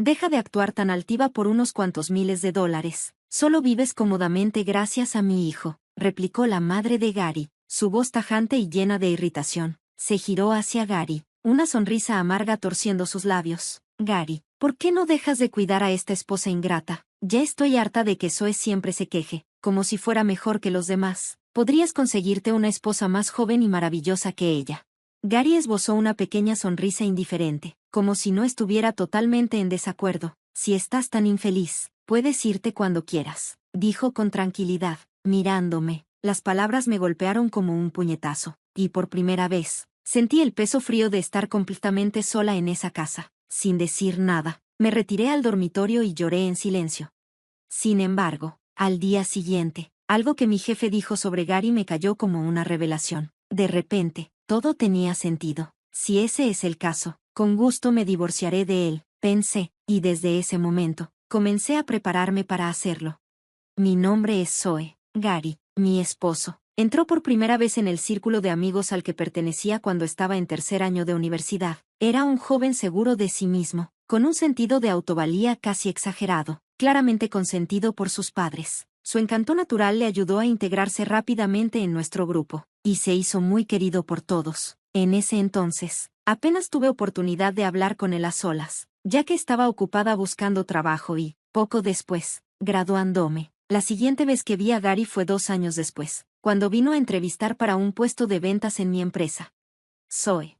Deja de actuar tan altiva por unos cuantos miles de dólares. Solo vives cómodamente gracias a mi hijo, replicó la madre de Gary, su voz tajante y llena de irritación. Se giró hacia Gary, una sonrisa amarga torciendo sus labios. Gary, ¿por qué no dejas de cuidar a esta esposa ingrata? Ya estoy harta de que Zoe siempre se queje, como si fuera mejor que los demás. Podrías conseguirte una esposa más joven y maravillosa que ella. Gary esbozó una pequeña sonrisa indiferente, como si no estuviera totalmente en desacuerdo. Si estás tan infeliz, puedes irte cuando quieras, dijo con tranquilidad, mirándome. Las palabras me golpearon como un puñetazo, y por primera vez, sentí el peso frío de estar completamente sola en esa casa. Sin decir nada, me retiré al dormitorio y lloré en silencio. Sin embargo, al día siguiente, algo que mi jefe dijo sobre Gary me cayó como una revelación. De repente, todo tenía sentido. Si ese es el caso, con gusto me divorciaré de él, pensé, y desde ese momento, comencé a prepararme para hacerlo. Mi nombre es Zoe. Gary, mi esposo, entró por primera vez en el círculo de amigos al que pertenecía cuando estaba en tercer año de universidad. Era un joven seguro de sí mismo, con un sentido de autovalía casi exagerado, claramente consentido por sus padres. Su encanto natural le ayudó a integrarse rápidamente en nuestro grupo, y se hizo muy querido por todos. En ese entonces, apenas tuve oportunidad de hablar con él a solas, ya que estaba ocupada buscando trabajo y, poco después, graduándome. La siguiente vez que vi a Gary fue 2 años después, cuando vino a entrevistar para un puesto de ventas en mi empresa. Soy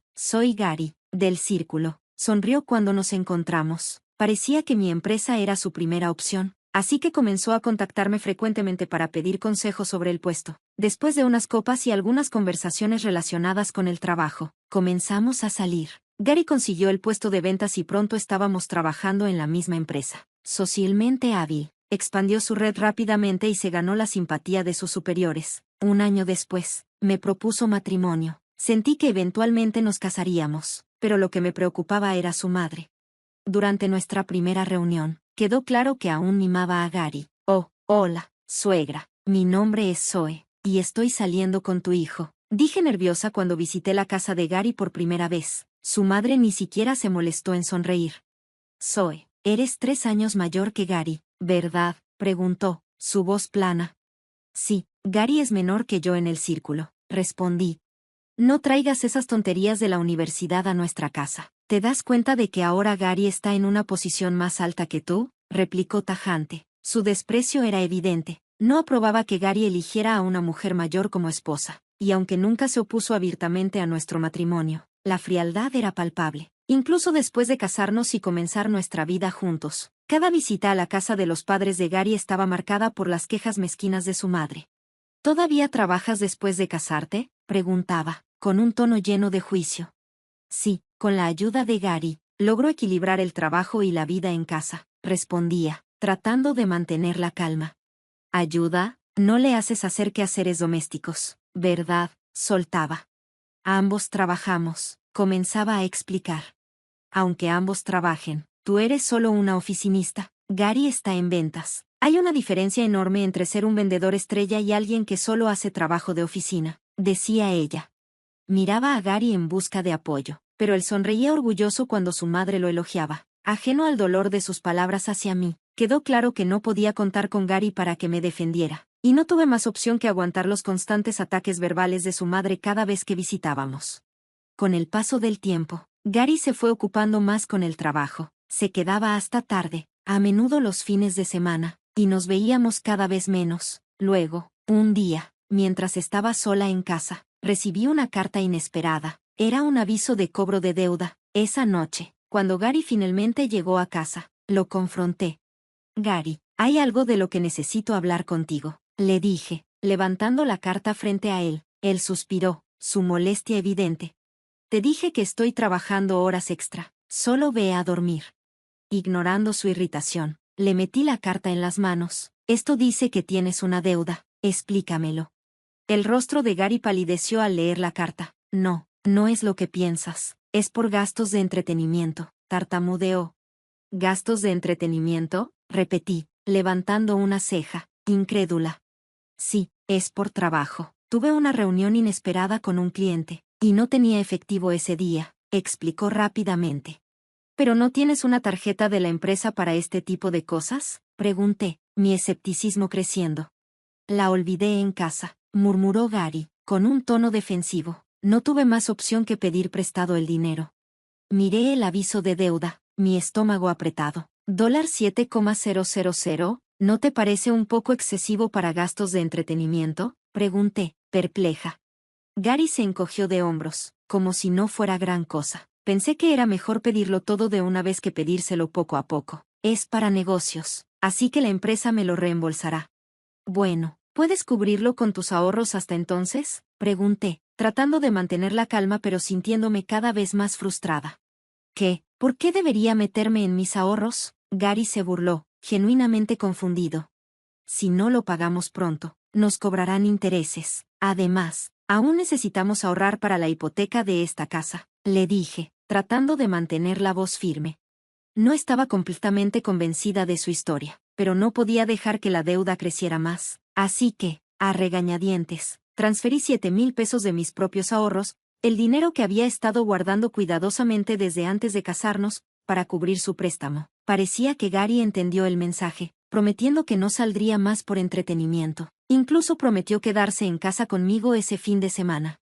Gary, del Círculo. Sonrió cuando nos encontramos. Parecía que mi empresa era su primera opción, así que comenzó a contactarme frecuentemente para pedir consejos sobre el puesto. Después de unas copas y algunas conversaciones relacionadas con el trabajo, comenzamos a salir. Gary consiguió el puesto de ventas y pronto estábamos trabajando en la misma empresa. Socialmente hábil, expandió su red rápidamente y se ganó la simpatía de sus superiores. Un año después, me propuso matrimonio. Sentí que eventualmente nos casaríamos, pero lo que me preocupaba era su madre. Durante nuestra primera reunión, quedó claro que aún mimaba a Gary. Oh, hola, suegra. Mi nombre es Zoe, y estoy saliendo con tu hijo, dije nerviosa cuando visité la casa de Gary por primera vez. Su madre ni siquiera se molestó en sonreír. Zoe, eres 3 años mayor que Gary, ¿verdad?, preguntó, su voz plana. Sí, Gary es menor que yo en el círculo, respondí. No traigas esas tonterías de la universidad a nuestra casa. ¿Te das cuenta de que ahora Gary está en una posición más alta que tú?, replicó tajante. Su desprecio era evidente. No aprobaba que Gary eligiera a una mujer mayor como esposa, y aunque nunca se opuso abiertamente a nuestro matrimonio, la frialdad era palpable. Incluso después de casarnos y comenzar nuestra vida juntos, cada visita a la casa de los padres de Gary estaba marcada por las quejas mezquinas de su madre. ¿Todavía trabajas después de casarte?, preguntaba, con un tono lleno de juicio. Sí, con la ayuda de Gary, logro equilibrar el trabajo y la vida en casa, respondía, tratando de mantener la calma. ¿Ayuda? No le haces hacer quehaceres domésticos, ¿verdad?, soltaba. Ambos trabajamos, comenzaba a explicar. Aunque ambos trabajen, tú eres solo una oficinista. Gary está en ventas. Hay una diferencia enorme entre ser un vendedor estrella y alguien que solo hace trabajo de oficina, decía ella. Miraba a Gary en busca de apoyo, pero él sonreía orgulloso cuando su madre lo elogiaba. Ajeno al dolor de sus palabras hacia mí, quedó claro que no podía contar con Gary para que me defendiera, y no tuve más opción que aguantar los constantes ataques verbales de su madre cada vez que visitábamos. Con el paso del tiempo, Gary se fue ocupando más con el trabajo, se quedaba hasta tarde, a menudo los fines de semana, y nos veíamos cada vez menos. Luego, un día, mientras estaba sola en casa, recibí una carta inesperada. Era un aviso de cobro de deuda. Esa noche, cuando Gary finalmente llegó a casa, lo confronté. Gary, hay algo de lo que necesito hablar contigo, le dije, levantando la carta frente a él. Él suspiró, su molestia evidente. Te dije que estoy trabajando horas extra, solo ve a dormir. Ignorando su irritación, le metí la carta en las manos. Esto dice que tienes una deuda, explícamelo. El rostro de Gary palideció al leer la carta. No, no es lo que piensas, es por gastos de entretenimiento, tartamudeó. ¿Gastos de entretenimiento?, repetí, levantando una ceja, incrédula. Sí, es por trabajo. Tuve una reunión inesperada con un cliente, y no tenía efectivo ese día, explicó rápidamente. ¿Pero no tienes una tarjeta de la empresa para este tipo de cosas?, pregunté, mi escepticismo creciendo. La olvidé en casa, murmuró Gary, con un tono defensivo. No tuve más opción que pedir prestado el dinero. Miré el aviso de deuda, mi estómago apretado. $7,000, ¿no te parece un poco excesivo para gastos de entretenimiento?, pregunté, perpleja. Gary se encogió de hombros, como si no fuera gran cosa. Pensé que era mejor pedirlo todo de una vez que pedírselo poco a poco. Es para negocios, así que la empresa me lo reembolsará. Bueno, ¿puedes cubrirlo con tus ahorros hasta entonces?, pregunté, tratando de mantener la calma pero sintiéndome cada vez más frustrada. ¿Qué? ¿Por qué debería meterme en mis ahorros? Gary se burló, genuinamente confundido. Si no lo pagamos pronto, nos cobrarán intereses. Además, aún necesitamos ahorrar para la hipoteca de esta casa, le dije, tratando de mantener la voz firme. No estaba completamente convencida de su historia, pero no podía dejar que la deuda creciera más. Así que, a regañadientes, transferí $7,000 de mis propios ahorros, el dinero que había estado guardando cuidadosamente desde antes de casarnos, para cubrir su préstamo. Parecía que Gary entendió el mensaje, prometiendo que no saldría más por entretenimiento. Incluso prometió quedarse en casa conmigo ese fin de semana.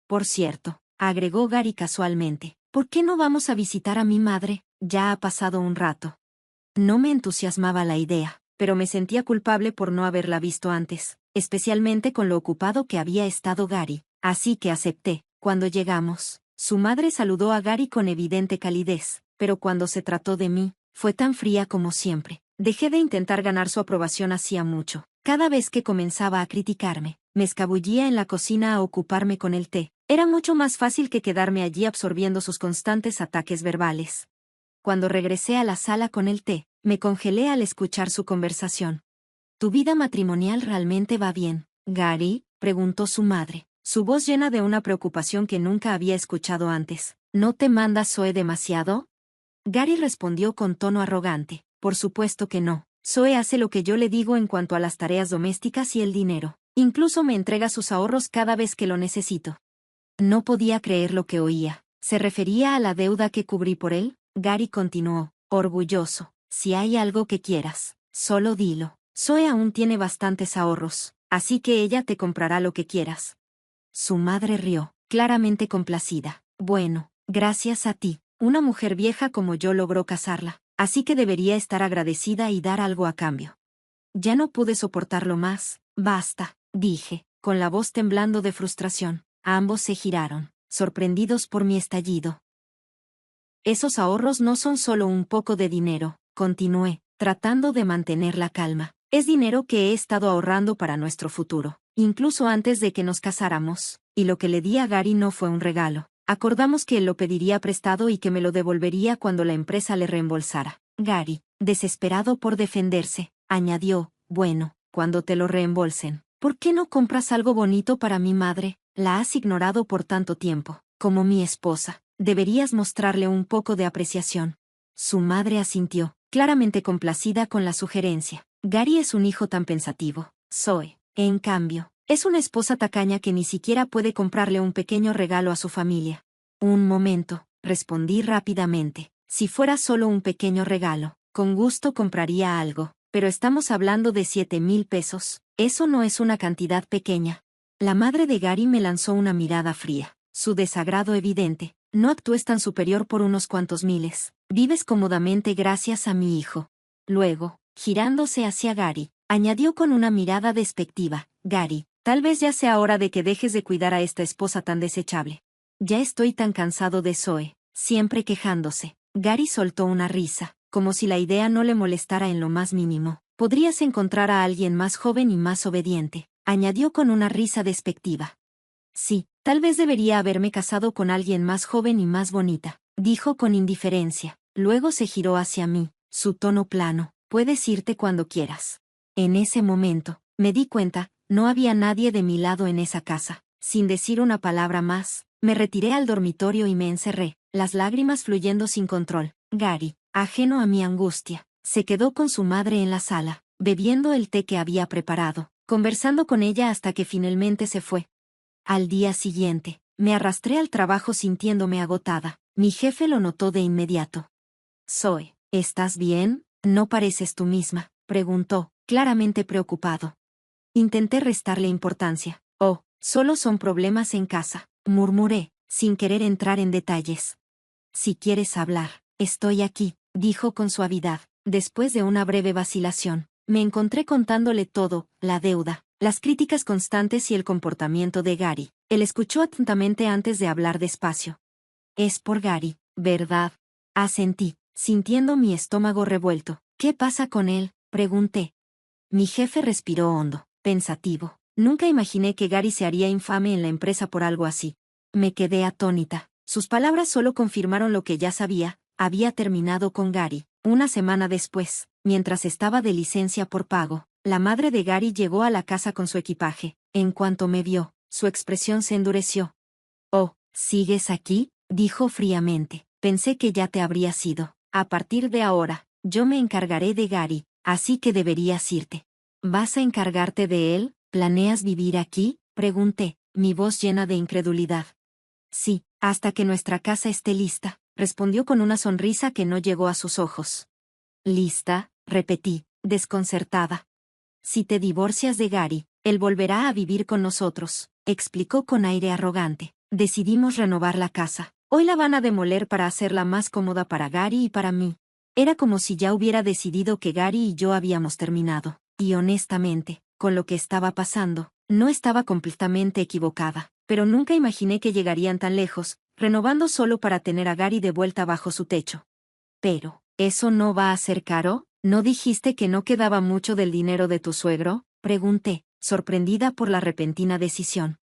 Por cierto, agregó Gary casualmente, ¿por qué no vamos a visitar a mi madre? Ya ha pasado un rato. No me entusiasmaba la idea, pero me sentía culpable por no haberla visto antes, especialmente con lo ocupado que había estado Gary, así que acepté. Cuando llegamos, su madre saludó a Gary con evidente calidez, pero cuando se trató de mí, fue tan fría como siempre. Dejé de intentar ganar su aprobación hacía mucho. Cada vez que comenzaba a criticarme, me escabullía en la cocina a ocuparme con el té. Era mucho más fácil que quedarme allí absorbiendo sus constantes ataques verbales. Cuando regresé a la sala con el té, me congelé al escuchar su conversación. ¿Tu vida matrimonial realmente va bien, Gary?, preguntó su madre, su voz llena de una preocupación que nunca había escuchado antes. ¿No te manda Zoe demasiado? Gary respondió con tono arrogante, por supuesto que no. Zoe hace lo que yo le digo en cuanto a las tareas domésticas y el dinero. Incluso me entrega sus ahorros cada vez que lo necesito. No podía creer lo que oía. ¿Se refería a la deuda que cubrí por él? Gary continuó, orgulloso. Si hay algo que quieras, solo dilo. Zoe aún tiene bastantes ahorros, así que ella te comprará lo que quieras. Su madre rió, claramente complacida. Bueno, gracias a ti, una mujer vieja como yo logró casarla, así que debería estar agradecida y dar algo a cambio. Ya no pude soportarlo más. Basta, dije, con la voz temblando de frustración. Ambos se giraron, sorprendidos por mi estallido. Esos ahorros no son solo un poco de dinero, continué, tratando de mantener la calma. Es dinero que he estado ahorrando para nuestro futuro, incluso antes de que nos casáramos, y lo que le di a Gary no fue un regalo. Acordamos que él lo pediría prestado y que me lo devolvería cuando la empresa le reembolsara. Gary, desesperado por defenderse, añadió, bueno, cuando te lo reembolsen, ¿por qué no compras algo bonito para mi madre? La has ignorado por tanto tiempo, como mi esposa. Deberías mostrarle un poco de apreciación. Su madre asintió, claramente complacida con la sugerencia. Gary es un hijo tan pensativo. Zoe, en cambio, es una esposa tacaña que ni siquiera puede comprarle un pequeño regalo a su familia. Un momento, respondí rápidamente. Si fuera solo un pequeño regalo, con gusto compraría algo, pero estamos hablando de $7,000. Eso no es una cantidad pequeña. La madre de Gary me lanzó una mirada fría, su desagrado evidente. No actúes tan superior por unos cuantos miles. Vives cómodamente gracias a mi hijo. Luego, girándose hacia Gary, añadió con una mirada despectiva, Gary, tal vez ya sea hora de que dejes de cuidar a esta esposa tan desechable. Ya estoy tan cansado de Zoe, siempre quejándose. Gary soltó una risa, como si la idea no le molestara en lo más mínimo. Podrías encontrar a alguien más joven y más obediente, añadió con una risa despectiva. Sí, tal vez debería haberme casado con alguien más joven y más bonita, dijo con indiferencia. Luego se giró hacia mí, su tono plano, puedes irte cuando quieras. En ese momento, me di cuenta, no había nadie de mi lado en esa casa. Sin decir una palabra más, me retiré al dormitorio y me encerré, las lágrimas fluyendo sin control. Gary, ajeno a mi angustia, se quedó con su madre en la sala, bebiendo el té que había preparado, conversando con ella hasta que finalmente se fue. Al día siguiente, me arrastré al trabajo sintiéndome agotada. Mi jefe lo notó de inmediato. Zoe, ¿estás bien? ¿No pareces tú misma?, preguntó, claramente preocupado. Intenté restarle importancia. Oh, solo son problemas en casa, murmuré, sin querer entrar en detalles. Si quieres hablar, estoy aquí, dijo con suavidad. Después de una breve vacilación, me encontré contándole todo, la deuda, las críticas constantes y el comportamiento de Gary. Él escuchó atentamente antes de hablar despacio. Es por Gary, ¿verdad? Asentí, sintiendo mi estómago revuelto. ¿Qué pasa con él?, pregunté. Mi jefe respiró hondo, pensativo. Nunca imaginé que Gary se haría infame en la empresa por algo así. Me quedé atónita. Sus palabras solo confirmaron lo que ya sabía. Había terminado con Gary. Una semana después, mientras estaba de licencia por pago, la madre de Gary llegó a la casa con su equipaje. En cuanto me vio, su expresión se endureció. «Oh, ¿sigues aquí?», dijo fríamente. «Pensé que ya te habrías ido. A partir de ahora, yo me encargaré de Gary, así que deberías irte». «¿Vas a encargarte de él? ¿Planeas vivir aquí?», pregunté, mi voz llena de incredulidad. «Sí, hasta que nuestra casa esté lista», respondió con una sonrisa que no llegó a sus ojos. «¿Lista?», repetí, desconcertada. «Si te divorcias de Gary, él volverá a vivir con nosotros», explicó con aire arrogante. «Decidimos renovar la casa. Hoy la van a demoler para hacerla más cómoda para Gary y para mí». Era como si ya hubiera decidido que Gary y yo habíamos terminado. Y honestamente, con lo que estaba pasando, no estaba completamente equivocada. Pero nunca imaginé que llegarían tan lejos, renovando solo para tener a Gary de vuelta bajo su techo. «Pero, ¿eso no va a ser caro? ¿No dijiste que no quedaba mucho del dinero de tu suegro?», pregunté, sorprendida por la repentina decisión.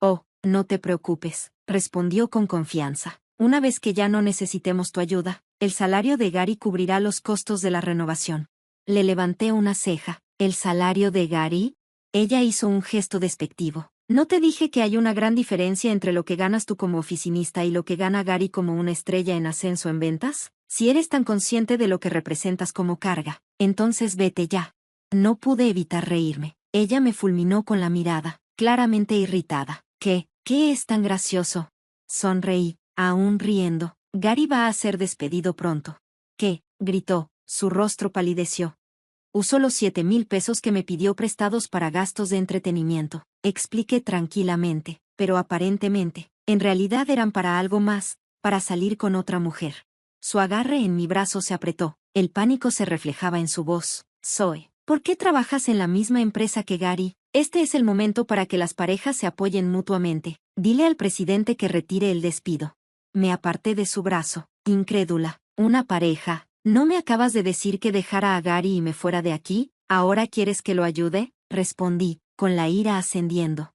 «Oh, no te preocupes», respondió con confianza. «Una vez que ya no necesitemos tu ayuda, el salario de Gary cubrirá los costos de la renovación». Le levanté una ceja. «¿El salario de Gary?». Ella hizo un gesto despectivo. «¿No te dije que hay una gran diferencia entre lo que ganas tú como oficinista y lo que gana Gary como una estrella en ascenso en ventas? Si eres tan consciente de lo que representas como carga, entonces vete ya». No pude evitar reírme. Ella me fulminó con la mirada, claramente irritada. ¿Qué es tan gracioso?». Sonreí, aún riendo. «Gary va a ser despedido pronto». «¿Qué?», gritó, su rostro palideció. «Usó los 7,000 pesos que me pidió prestados para gastos de entretenimiento», expliqué tranquilamente, «pero aparentemente, en realidad eran para algo más, para salir con otra mujer». Su agarre en mi brazo se apretó, el pánico se reflejaba en su voz. «Zoe, ¿por qué trabajas en la misma empresa que Gary? Este es el momento para que las parejas se apoyen mutuamente. Dile al presidente que retire el despido». Me aparté de su brazo, incrédula. «¿Una pareja? ¿No me acabas de decir que dejara a Gary y me fuera de aquí? ¿Ahora quieres que lo ayude?», respondí, con la ira ascendiendo.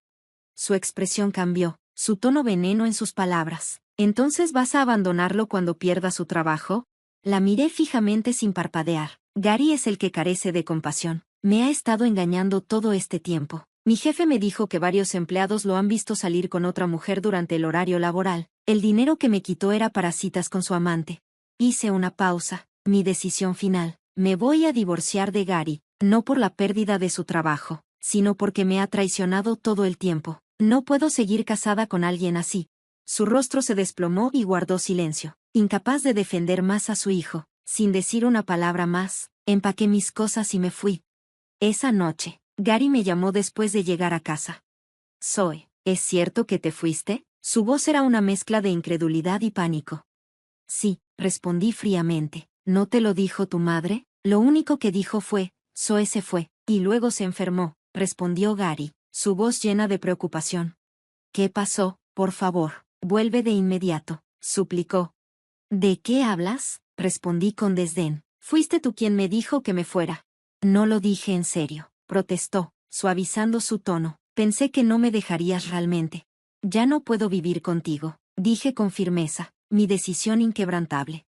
Su expresión cambió, su tono veneno en sus palabras. «¿Entonces vas a abandonarlo cuando pierda su trabajo?». La miré fijamente sin parpadear. «Gary es el que carece de compasión. Me ha estado engañando todo este tiempo. Mi jefe me dijo que varios empleados lo han visto salir con otra mujer durante el horario laboral. El dinero que me quitó era para citas con su amante». Hice una pausa. «Mi decisión final. Me voy a divorciar de Gary, no por la pérdida de su trabajo, sino porque me ha traicionado todo el tiempo. No puedo seguir casada con alguien así». Su rostro se desplomó y guardó silencio, incapaz de defender más a su hijo. Sin decir una palabra más, empaqué mis cosas y me fui. Esa noche, Gary me llamó después de llegar a casa. «Zoe, ¿es cierto que te fuiste?». Su voz era una mezcla de incredulidad y pánico. «Sí», respondí fríamente. «¿No te lo dijo tu madre?». «Lo único que dijo fue, Zoe se fue, y luego se enfermó», respondió Gary, su voz llena de preocupación. «¿Qué pasó? Por favor, vuelve de inmediato», suplicó. «¿De qué hablas?», respondí con desdén. «Fuiste tú quien me dijo que me fuera». «No lo dije en serio», protestó, suavizando su tono. «Pensé que no me dejarías realmente». «Ya no puedo vivir contigo», dije con firmeza, mi decisión inquebrantable.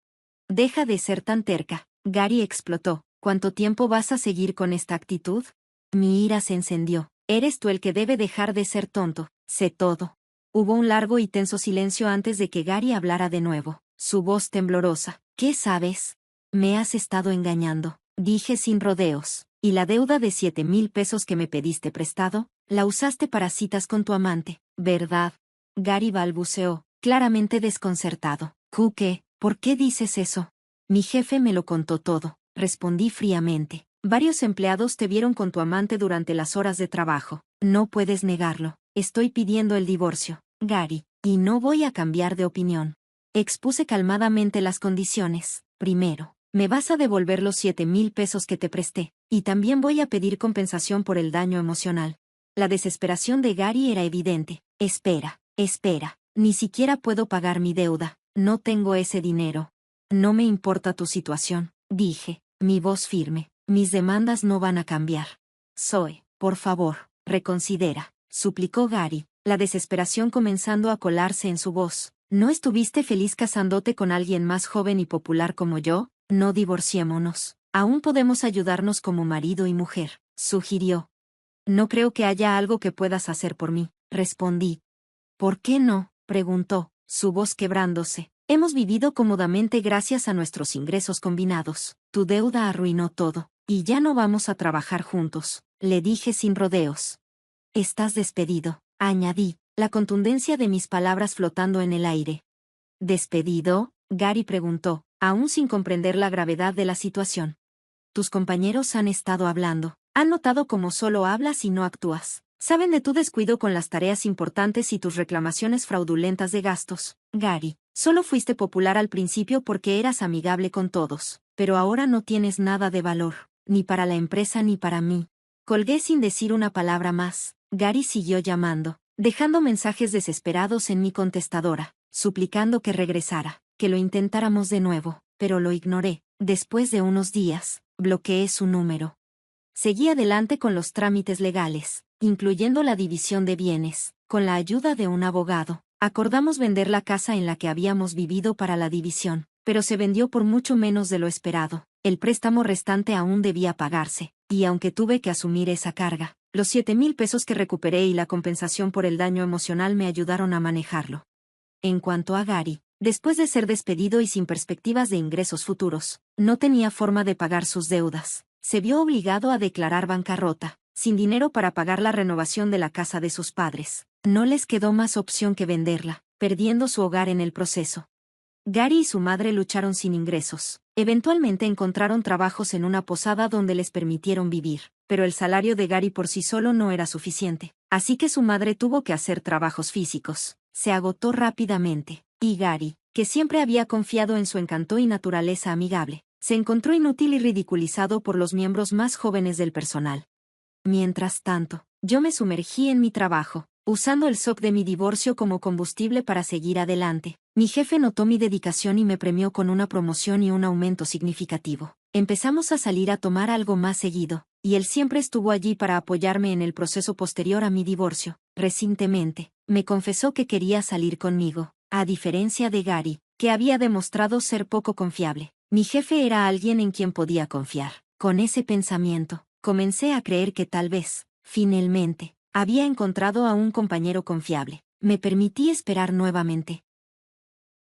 «Deja de ser tan terca», Gary explotó. «¿Cuánto tiempo vas a seguir con esta actitud?». Mi ira se encendió. «Eres tú el que debe dejar de ser tonto, sé todo». Hubo un largo y tenso silencio antes de que Gary hablara de nuevo, su voz temblorosa. «¿Qué sabes?». «Me has estado engañando», dije sin rodeos. «Y la deuda de 7,000 pesos que me pediste prestado, la usaste para citas con tu amante, ¿verdad?». Gary balbuceó, claramente desconcertado. «¿Qué? ¿Por qué dices eso?». Mi jefe me lo contó todo, respondí fríamente. Varios empleados te vieron con tu amante durante las horas de trabajo. No puedes negarlo. Estoy pidiendo el divorcio, Gary, y no voy a cambiar de opinión. Expuse calmadamente las condiciones. Primero, me vas a devolver los 7,000 pesos que te presté, y también voy a pedir compensación por el daño emocional. La desesperación de Gary era evidente. Espera, ni siquiera puedo pagar mi deuda, no tengo ese dinero. No me importa tu situación, dije, mi voz firme, mis demandas no van a cambiar. Zoe, por favor, reconsidera, suplicó Gary, la desesperación comenzando a colarse en su voz. ¿No estuviste feliz casándote con alguien más joven y popular como yo? No divorciémonos. Aún podemos ayudarnos como marido y mujer, sugirió. No creo que haya algo que puedas hacer por mí, respondí. ¿Por qué no?, preguntó, su voz quebrándose. Hemos vivido cómodamente gracias a nuestros ingresos combinados. Tu deuda arruinó todo, y ya no vamos a trabajar juntos, le dije sin rodeos. Estás despedido, añadí, la contundencia de mis palabras flotando en el aire. ¿Despedido?, Gary preguntó, aún sin comprender la gravedad de la situación. Tus compañeros han estado hablando. Han notado cómo solo hablas y no actúas. Saben de tu descuido con las tareas importantes y tus reclamaciones fraudulentas de gastos. Gary, solo fuiste popular al principio porque eras amigable con todos, pero ahora no tienes nada de valor, ni para la empresa ni para mí. Colgué sin decir una palabra más. Gary siguió llamando, dejando mensajes desesperados en mi contestadora, suplicando que regresara, que lo intentáramos de nuevo, pero lo ignoré. Después de unos días, bloqueé su número. Seguí adelante con los trámites legales, incluyendo la división de bienes. Con la ayuda de un abogado, acordamos vender la casa en la que habíamos vivido para la división, pero se vendió por mucho menos de lo esperado. El préstamo restante aún debía pagarse, y aunque tuve que asumir esa carga, los 7,000 pesos que recuperé y la compensación por el daño emocional me ayudaron a manejarlo. En cuanto a Gary, después de ser despedido y sin perspectivas de ingresos futuros, no tenía forma de pagar sus deudas. Se vio obligado a declarar bancarrota, sin dinero para pagar la renovación de la casa de sus padres. No les quedó más opción que venderla, perdiendo su hogar en el proceso. Gary y su madre lucharon sin ingresos. Eventualmente encontraron trabajos en una posada donde les permitieron vivir, pero el salario de Gary por sí solo no era suficiente, así que su madre tuvo que hacer trabajos físicos. Se agotó rápidamente, y Gary, que siempre había confiado en su encanto y naturaleza amigable, se encontró inútil y ridiculizado por los miembros más jóvenes del personal. Mientras tanto, yo me sumergí en mi trabajo, usando el shock de mi divorcio como combustible para seguir adelante. Mi jefe notó mi dedicación y me premió con una promoción y un aumento significativo. Empezamos a salir a tomar algo más seguido, y él siempre estuvo allí para apoyarme en el proceso posterior a mi divorcio. Recientemente, me confesó que quería salir conmigo, a diferencia de Gary, que había demostrado ser poco confiable. Mi jefe era alguien en quien podía confiar. Con ese pensamiento, comencé a creer que tal vez, finalmente, había encontrado a un compañero confiable. Me permití esperar nuevamente,